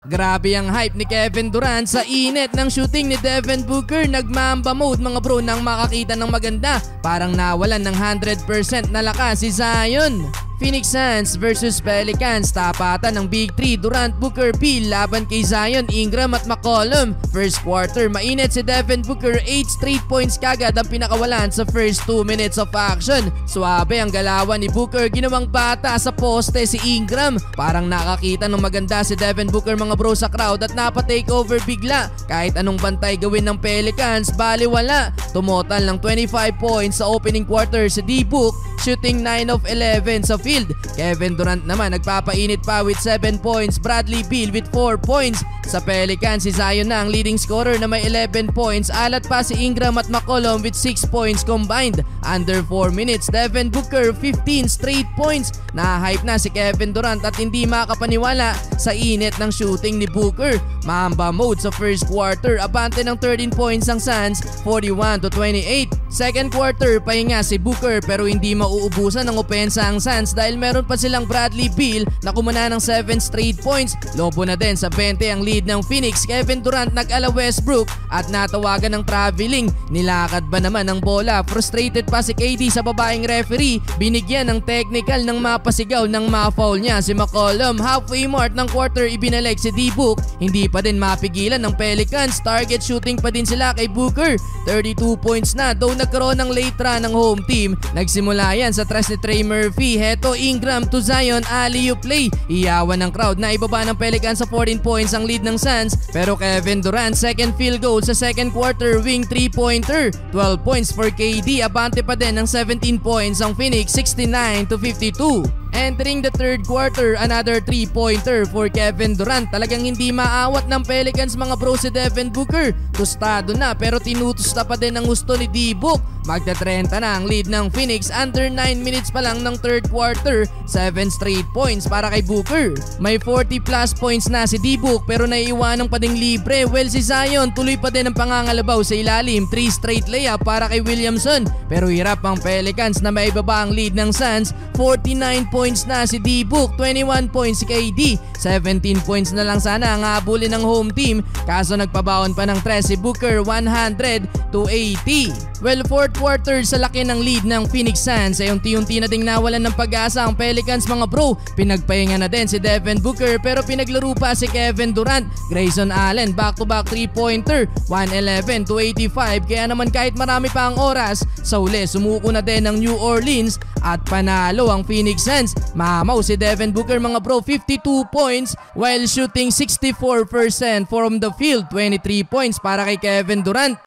Grabe ang hype ni Kevin Durant sa init ng shooting ni Devin Booker. Nagmamba mode mga bro nang makakita ng maganda. Parang nawalan ng 100% na lakas si Zion. Phoenix Suns versus Pelicans. Tapatan ng Big 3 Durant, Booker, Beal laban kay Zion, Ingram at McCollum. First quarter, mainit si Devin Booker. 8 straight points kagad ang pinakawalan sa first 2 minutes of action. Suabe ang galawan ni Booker. Ginawang bata sa poste si Ingram. Parang nakakita ng maganda si Devin Booker mga bro sa crowd at napa-takeover bigla. Kahit anong bantay gawin ng Pelicans, baliwala. Tumotal ng 25 points sa opening quarter si D-Book, shooting 9 of 11 sa field. Kevin Durant naman nagpapainit pa with 7 points. Bradley Beal with 4 points. Sa Pelicans, si Zion na ang leading scorer na may 11 points. Alat pa si Ingram at McCollum with 6 points combined. Under 4 minutes, Devin Booker 15 straight points. Na-hype na si Kevin Durant at hindi makapaniwala sa init ng shooting ni Booker. Mamba mode sa first quarter. Abante ng 13 points ang Suns, 41-28. Second quarter, pahinga si Booker pero hindi mauubusan ng opensa ang Suns dahil meron pa silang Bradley Beal na kumana ng 7 straight points. Lobo na din sa 20 ang lead ng Phoenix. Kevin Durant nag-ala Westbrook at natawagan ng traveling. Nilakad ba naman ang bola? Frustrated pa si KD sa babaeng referee. Binigyan ng technical ng mapasigaw ng ma-foul niya si McCollum. Halfway mark ng quarter, ibinalik si D-Book. Hindi pa din mapigilan ng Pelicans. Target shooting pa din sila kay Booker. 32 points na though nagkaroon ng late run ng home team. Nagsimula yan sa tres ni Trey Murphy. Heto Ingram to Zion, alley-oop play. Iyawan ng crowd na ibaba ng Pelicans sa 14 points ang lead ng Suns. Pero Kevin Durant second field goal sa second quarter, wing 3-pointer. 12 points for KD. Abante pa din ng 17 points ang Phoenix, 69-52. Entering the third quarter, another 3-pointer for Kevin Durant. Talagang hindi maawat ng Pelicans mga bro si Devin Booker. Tostado na pero tinutusta pa din ang gusto ni D-Book. Magta-30 na ang lead ng Phoenix. Under 9 minutes pa lang ng third quarter, 7 straight points para kay Booker. May 40 plus points na si D-Book pero naiiwanang pa ding libre. Well, si Zion tuloy pa din ang pangangalabaw sa ilalim. 3 straight layup para kay Williamson. Pero hirap ang Pelicans na maibaba ang lead ng Suns. 49 points na si D-Book, 21 points si KD. 17 points na lang sana ang habulin ng home team. Kaso nagpabaon pa ng 3 si Booker, 100-80. Well, fourth quarter sa laki ng lead ng Phoenix Suns ay unti-unti na ding nawalan ng pag-asa ang Pelicans mga bro. Pinagpahinga na din si Devin Booker pero pinaglaro pa si Kevin Durant. Grayson Allen back-to-back 3-pointer, 111-85. Kaya naman kahit marami pa ang oras, sa uli sumuko na din ng New Orleans at panalo ang Phoenix Suns. Mamaw si Devin Booker mga bro, 52 points while shooting 64% from the field. 23 points para kay Kevin Durant.